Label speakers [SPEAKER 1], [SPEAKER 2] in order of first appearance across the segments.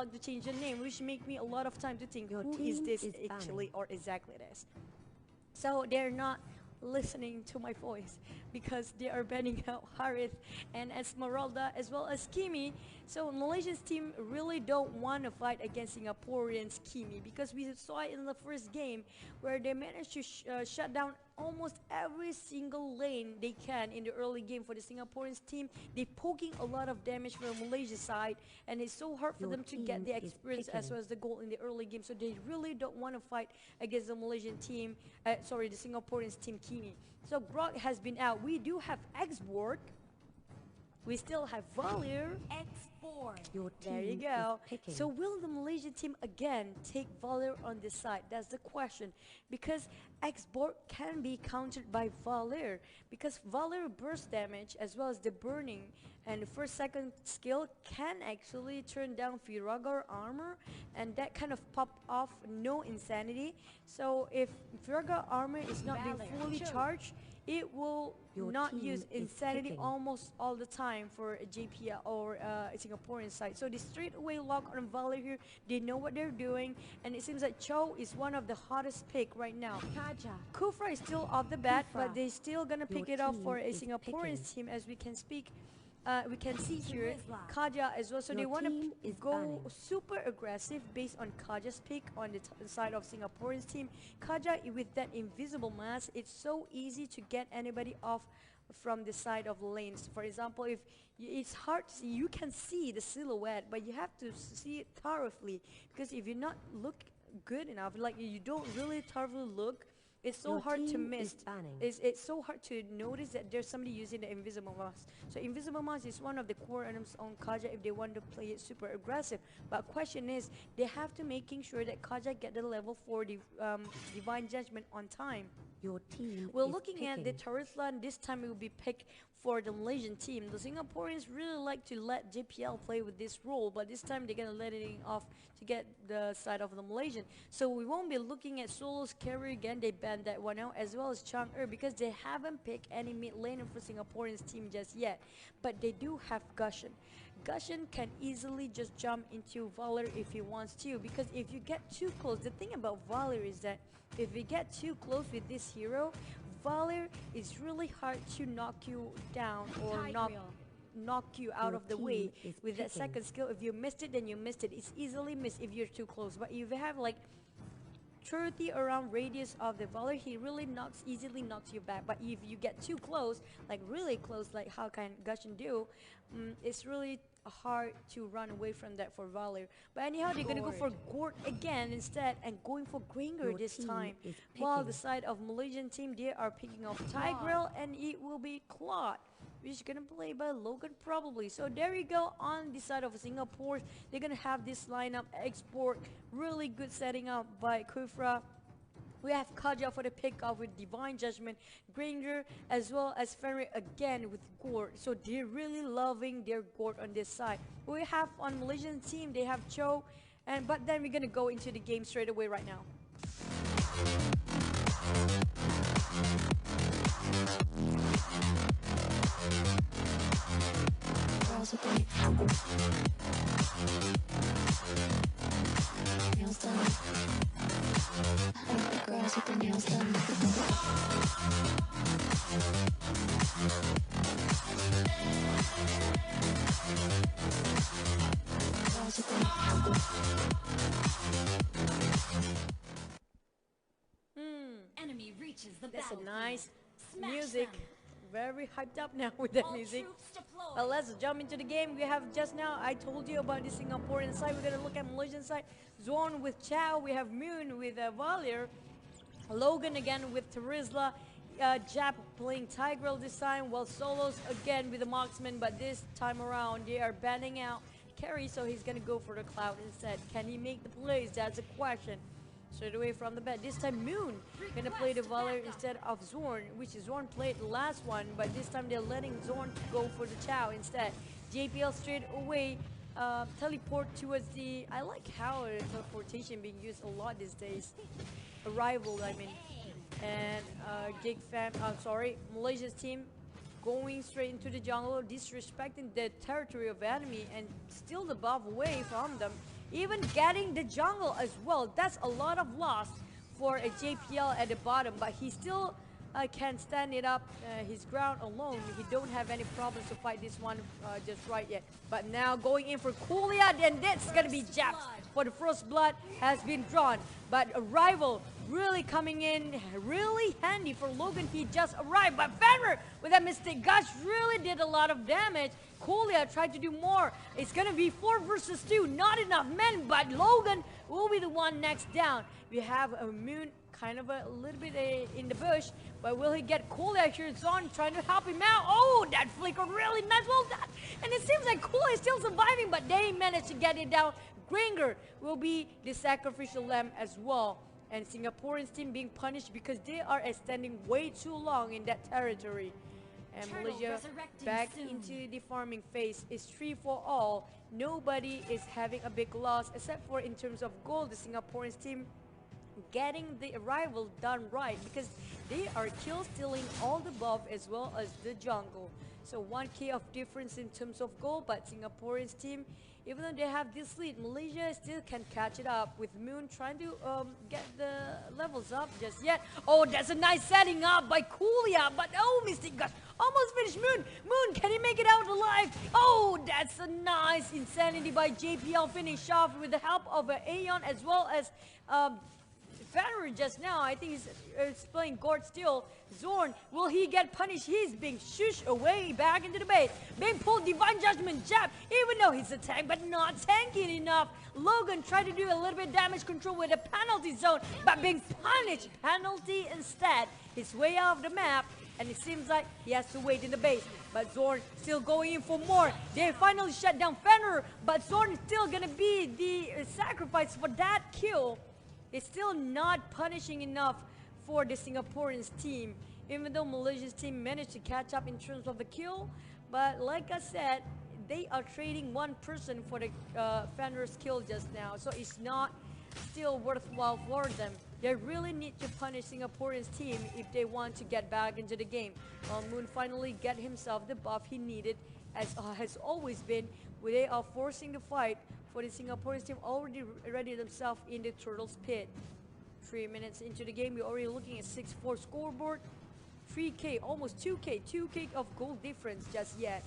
[SPEAKER 1] forgot to change the name, which make me a lot of time to think, who is this actually or exactly this. So they're not listening to my voice because they are banning out Harith and Esmeralda as well as Kimi. So Malaysia's team really don't want to fight against Singaporeans Kimi, because we saw it in the first game where they managed to shut down almost every single lane they can in the early game for the Singaporeans team. They're poking a lot of damage from Malaysia's side, and it's so hard for them to get the experience as well as the goal in the early game. So they really don't want to fight against the Malaysian team, the Singaporeans team Kimi. So Brock has been out. We do have Xborg. We still have Valier. There you go. So will the Malaysian team again take Valier on this side? That's the question. Because Xborg can be countered by Valier. Because Valier burst damage as well as the burning and the first second skill can actually turn down Firagar armor, and that kind of pop off no insanity. So if Firagar armor is not being fully charged, it will not use insanity almost all the time for a JPL or a Singaporean side. So they straight away lock on Valier here. They know what they're doing, and it seems like Cho is one of the hottest pick right now. Kufra is still off the bat, but they're still gonna pick it up for a Singaporean team, as we can speak. We can see here Kaja as well, so they want to go super aggressive based on Kaja's pick on the side of Singapore's team. Kaja, with that invisible mask, it's so easy to get anybody off from the side of lanes. For example, if it's hard to see, you can see the silhouette, but you have to see it thoroughly, because if you not look good enough, like you don't really thoroughly look, it's so hard to miss. It's so hard to notice that there's somebody using the invisible mask. So invisible mask is one of the core items on Kaja if they want to play it super aggressive. But question is, they have to making sure that Kaja get the level 4 divine judgment on time. We're looking at the Tarislan. This time it will be picked for the Malaysian team. The Singaporeans really like to let JPL play with this role, but this time they're gonna let it off to get the side of the Malaysian. So we won't be looking at Solo's carry again. They banned that one out, as well as Chang'e, because they haven't picked any mid laner for Singaporeans team just yet. But they do have Gushin. Gushin can easily just jump into Valor if he wants to, because if you get too close, the thing about Valor is that if we get too close with this hero, Valor is really hard to knock you down or knock you out of the way with that second skill. If you missed it, then you missed it. It's easily missed if you're too close. But if you have like 30 around radius of the Valor, he really easily knocks you back. But if you get too close, like really close, like how can Gushin do, it's really hard to run away from that for Valor. But anyhow, they're gonna go for Gort again instead, and going for Gringer this time. While the side of Malaysian team, they are picking off Tigreal, and it will be Claude, which is gonna play by Logan probably. So there you go. On the side of Singapore, they're gonna have this lineup. Export, really good setting up by Kufra. We have Kaja for the pickoff with Divine Judgment, Granger, as well as Fenrir again with Gort. So they're really loving their Gort on this side. We have on Malaysian team, they have Cho, but then we're gonna go into the game straight away right now.
[SPEAKER 2] Nails done. I like the girls with their nails done. Girls with their
[SPEAKER 3] Enemy reaches the
[SPEAKER 1] That's a
[SPEAKER 3] battlefield.
[SPEAKER 1] nice
[SPEAKER 3] Smash
[SPEAKER 1] music.
[SPEAKER 3] them.
[SPEAKER 1] Very hyped up now with that
[SPEAKER 3] All
[SPEAKER 1] music.
[SPEAKER 3] troops deployed.
[SPEAKER 1] Well, let's jump into the game. We have just now, I told you about the Singaporean side. We're gonna look at Malaysian side. Zorn with Chow. We have Moon with Valier. Logan again with Tarisla. Jap playing Tigreal this time, while Solos again with the Marksman, but this time around they are banning out Carry, so he's gonna go for the Cloud instead. Can he make the plays? That's a question. Straight away from the bat. This time Moon gonna play the Valor instead of Zorn, which Zorn played the last one, but this time they're letting Zorn go for the Chow instead. JPL straight away teleport towards the, I like how teleportation being used a lot these days. Arrival, I mean. And Gig Fam, Malaysia's team going straight into the jungle, disrespecting the territory of enemy and steal the buff away from them. even getting the jungle as well. That's a lot of loss for a JPL at the bottom, but he still can stand it up his ground alone. He don't have any problems to fight this one just right yet. But now going in for Kulia, then that's gonna be Japs. For the first blood has been drawn, but a rival really coming in, really handy for Logan. He just arrived, but Fenrir with that Mystic Gush really did a lot of damage. Kulia tried to do more. It's gonna be 4 versus 2, not enough men, but Logan will be the one next down. We have a Moon kind of a little bit in the bush, but will he get Kulia here? Zon trying to help him out. Oh, that flicker really nice, well done. And it seems like Kulia is still surviving, but they managed to get it down. Gringer will be the sacrificial lamb as well. And Singaporeans team being punished because they are extending way too long in that territory. And Malaysia back into the farming phase. It's 3 for all. Nobody is having a big loss except for in terms of gold. The Singaporeans team getting the arrival done right because they are kill stealing all the buff as well as the jungle. So 1k of difference in terms of gold, but Singaporeans team, even though they have this lead, Malaysia still can catch it up with Moon trying to get the levels up just yet. Oh, that's a nice setting up by Kulia, but oh, Mystic Gush almost finished Moon. Moon, can he make it out alive? Oh, that's a nice insanity by JPL, finish off with the help of Aeon as well as Fenrir just now. I think he's playing Gord still. Zorn, will he get punished? He's being shushed away back into the base. Being pulled Divine Judgment jab, even though he's a tank, but not tanky enough. Logan tried to do a little bit damage control with a penalty zone, but being punished. Penalty instead. His way out of the map, and it seems like he has to wait in the base. But Zorn still going in for more. They finally shut down Fenrir, but Zorn is still gonna be the sacrifice for that kill. It's still not punishing enough for the Singaporeans team, even though Malaysia's team managed to catch up in terms of the kill. But like I said, they are trading one person for the Fenrir's kill just now, so it's not still worthwhile for them. They really need to punish Singaporeans team if they want to get back into the game. Moon finally get himself the buff he needed, as has always been. They are forcing the fight for the Singaporean team, already ready themselves in the Turtles pit. 3 minutes into the game, we're already looking at 6-4 scoreboard. 3k, almost 2k of goal difference just yet.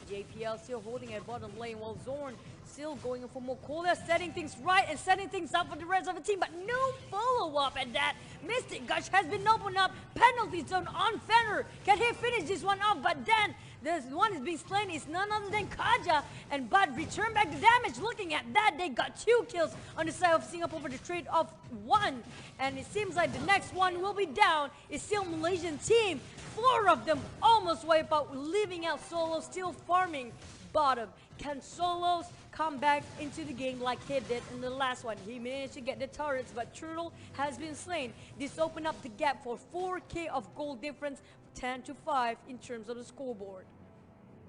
[SPEAKER 1] JPL still holding at bottom lane while Zorn still going for more. Kola setting things right and setting things up for the rest of the team, but no follow-up at that. Mystic Gush has been opened up. Penalty zone on Fenrir. Can he finish this one off? But then this one is being slain. It's none other than Kaja. And but return back the damage. Looking at that, they got 2 kills on the side of Singapore for the trade of 1. And it seems like the next one will be down. It's still Malaysian team. 4 of them almost wipe out, leaving out Solo still farming bottom. Can Solos come back into the game like he did in the last one? He managed to get the turrets, but Turtle has been slain. This opened up the gap for 4k of goal difference, 10-5 in terms of the scoreboard.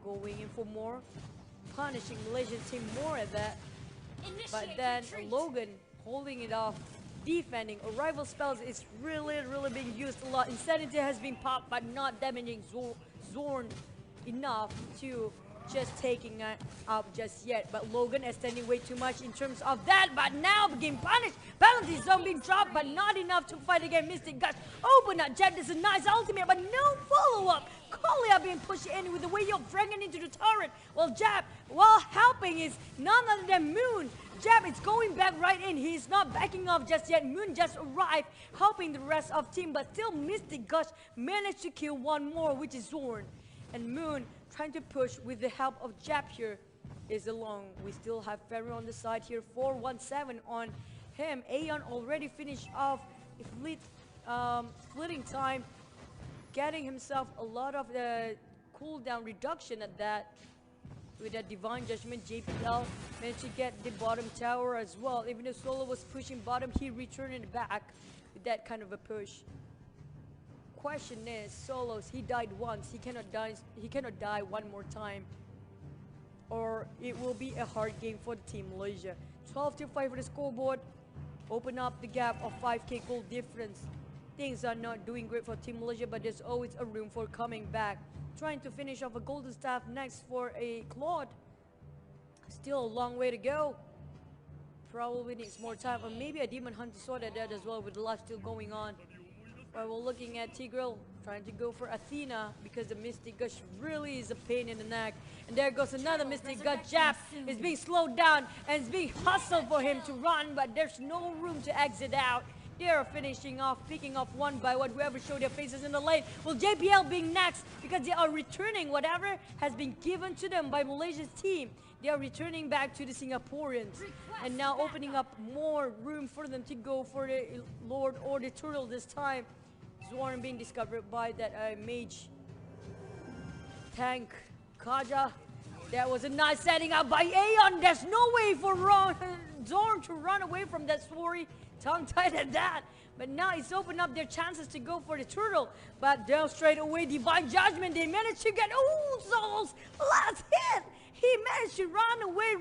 [SPEAKER 1] Going in for more, punishing Malaysian team more at that. But then Logan holding it off, defending. Arrival spells is really being used a lot. Insanity has been popped, but not damaging Zorn enough to just taking it out just yet. But Logan is standing way too much in terms of that, but now being punished. Penalty zone being dropped, but not enough to fight against Mystic Gush. Open up, Jab, this is a nice ultimate, but no follow-up. Kolia being pushed in with the way of dragging into the turret. Well, Jab, while helping, is none other than Moon. Jab is going back right in. He's not backing off just yet. Moon just arrived, helping the rest of team, but still Mystic Gush managed to kill one more, which is Zorn. And Moon trying to push with the help of Jab here is along. We still have Ferry on the side here, 417 on him. Aeon already finished off fleeting time, getting himself a lot of the cooldown reduction at that. With that Divine Judgment, JPL managed to get the bottom tower as well. Even though Solo was pushing bottom, he returned it back with that kind of a push. Question is, Solos, he died once. He cannot die one more time, or it will be a hard game for the team Malaysia. 12-5 for the scoreboard. Open up the gap of 5k goal difference. Things are not doing great for Team Malaysia, but there's always a room for coming back. Trying to finish off a golden staff next for a Claude. Still a long way to go. probably needs more time, or maybe a Demon Hunter sword at that as well with the life still going on. But we're looking at Tigreal trying to go for Athena because the Mystic Gush really is a pain in the neck. And there goes another Mystic Gush. Jap is being slowed down and it's being hustled for him to run, but there's no room to exit out. They are finishing off, picking off one by one, whoever showed their faces in the lane. Will JPL being next because they are returning whatever has been given to them by Malaysia's team. They are returning back to the Singaporeans and now opening up more room for them to go for the Lord or the Turtle this time. Zorn being discovered by that mage tank Kaja. That was a nice setting up by Aeon. There's no way for Zorn to run away from that story. Tongue-tied at that. But now it's opened up their chances to go for the Turtle. But down straight away, Divine Judgment. They managed to get, Solos, last hit. He managed to run away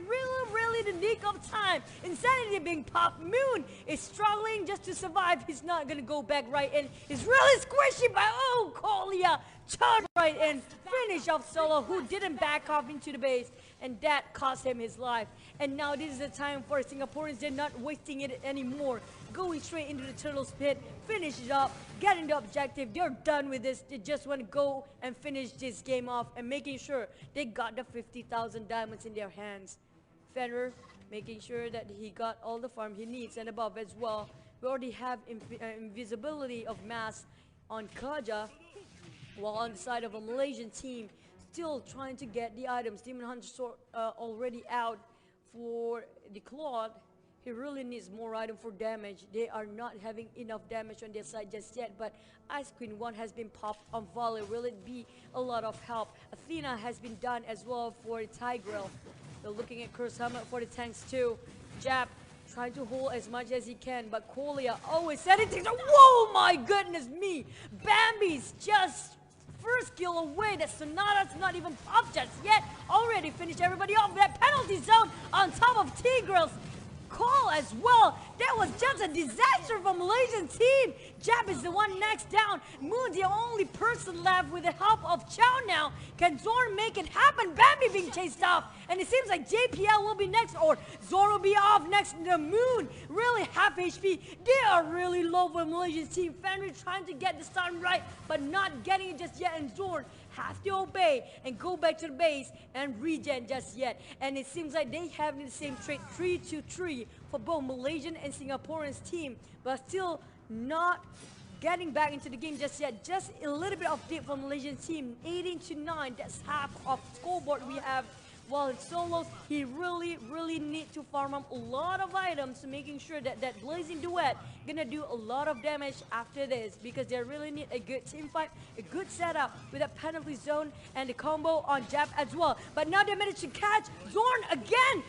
[SPEAKER 1] really the nick of time. Insanity being popped. Moon is struggling just to survive. He's not going to go back right in. He's really squishy by, Kolia. Charge right in. Finish off Solo, who didn't back off into the base. And that cost him his life. And now this is the time for Singaporeans. They're not wasting it anymore. Going straight into the Turtle's pit. Finish it up. Getting the objective. They're done with this. They just want to go and finish this game off. And making sure they got the 50,000 diamonds in their hands. Fenrir making sure that he got all the farm he needs and above as well. We already have invisibility of mass on Kaja. While on the side of a Malaysian team, still trying to get the items. Demon Hunter sword already out for the Claude. He really needs more item for damage. They are not having enough damage on their side just yet, but Ice Queen 1 has been popped on volley. Will it be a lot of help? Athena has been done as well for Tigreal. They're looking at Curse Helmet for the tanks too. Jap trying to hold as much as he can, but Kolia always setting things up. Whoa, my goodness me! Bambi's just first kill away. That Sonata's not even popped just yet. Already finished everybody off. That penalty zone on top of Tigreal's call as well. That was just a disaster for Malaysian team. Jap is the one next down. Moon the only person left with the help of Chow now. Can Zorn make it happen? Bambi being chased off. And it seems like JPL will be next, or Zorn will be off next to the Moon. Really half HP. They are really low for Malaysian team. Fenrir trying to get the stun right, but not getting it just yet. And Zorn have to obey and go back to the base and regen just yet. And it seems like they have the same trade 3-3 for both Malaysian and Singaporean's team, but still not getting back into the game just yet. Just a little bit of dip for Malaysian team, 18-9. That's half of scoreboard we have. While it's solos, he really need to farm up a lot of items, making sure that that Blazing Duet gonna do a lot of damage after this, because they really need a good team fight, a good setup with a penalty zone and the combo on Jap as well. But now they managed to catch Zorn again.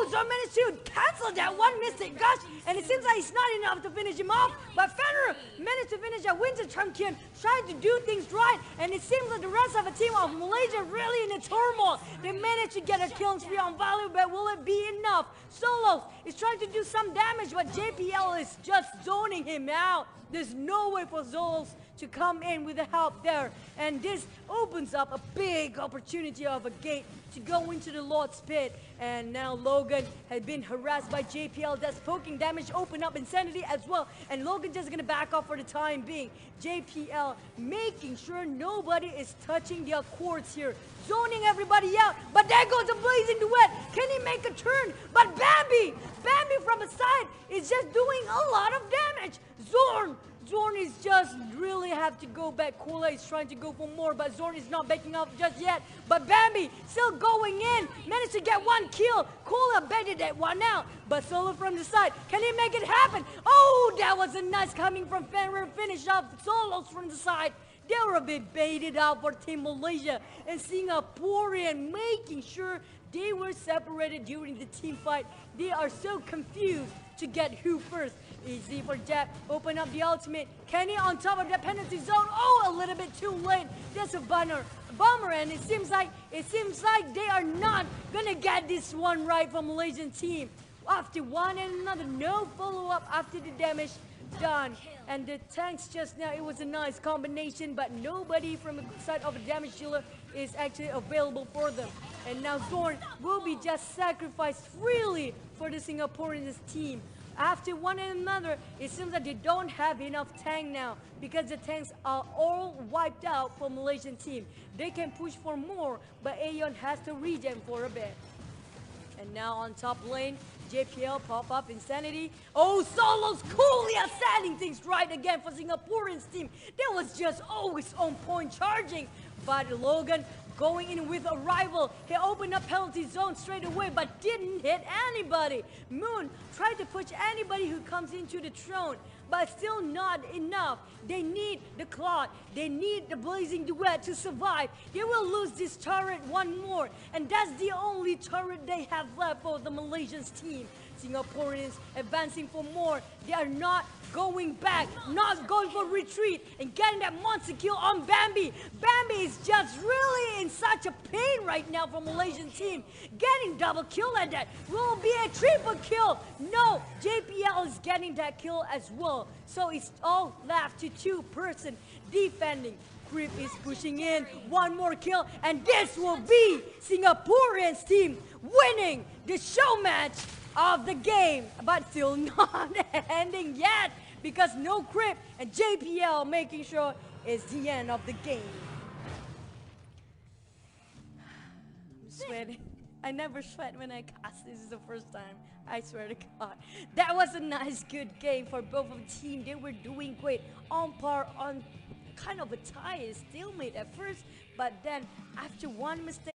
[SPEAKER 1] Zorn managed to cancel that one Mystic Gush, and it seems like it's not enough to finish him off. But Fenrir managed to finish a Winter Champion, trying to do things right, and it seems like the rest of the team of Malaysia really in a turmoil. They managed to get a killing spree on value, but will it be enough? Solos is trying to do some damage, but JPL is just zoning him out. There's no way for Solos to come in with the help there, and this opens up a big opportunity of a gate to go into the Lord's pit. And now Logan had been harassed by JPL. That's poking damage, open up Insanity as well, and Logan just gonna back off for the time being. JPL making sure nobody is touching their cords here, zoning everybody out. But there goes the Blazing Duet. Can he make a turn? But Bambi from the side is just doing a lot of damage. Zorn is just really have to go back. Kola is trying to go for more, but Zorn is not backing up just yet. But Bambi still going in. Managed to get one kill. Kola baited that one out. But Solo from the side. Can he make it happen? That was a nice coming from Fenrir. Finish off Solos from the side. They were a bit baited out for Team Malaysia. And Singaporean making sure they were separated during the team fight. They are so confused to get who first. Easy for Jap. Open up the ultimate. Kenny on top of the penalty zone. A little bit too late. That's a bummer. And it seems like they are not gonna get this one right from Malaysian team. After one and another, no follow-up after the damage done. And the tanks just now, it was a nice combination, but nobody from the side of a damage dealer is actually available for them. And now Zorn will be just sacrificed freely for the Singaporeans team. After one another, it seems that they don't have enough tank now because the tanks are all wiped out for Malaysian team. They can push for more, but Aeon has to regen for a bit. And now on top lane, JPL pop up Insanity. Oh, Solo's coolly setting things right again for Singaporeans team. That was just always on point charging. But Logan going in with a rival. He opened up penalty zone straight away but didn't hit anybody. Moon tried to push anybody who comes into the throne, but still not enough. They need the Cloud. They need the Blazing Duet to survive. They will lose this turret one more, and that's the only turret they have left for the Malaysians team. Singaporeans advancing for more. They are not going back, not going for retreat, and getting that monster kill on Bambi. Bambi is just really in such a pain right now for Malaysian team. Getting double kill at that will be a triple kill. No, JPL is getting that kill as well. So it's all left to two-person defending. Creep is pushing in, one more kill, and this will be Singaporeans team winning the show match of the game, but still not ending yet because no Creep and JPL making sure it's the end of the game. I'm sweating. I never sweat when I cast. This is the first time. I swear to God. That was a nice, good game for both of the team. They were doing great. On par, on kind of a tie, stalemate at first, but then after one mistake,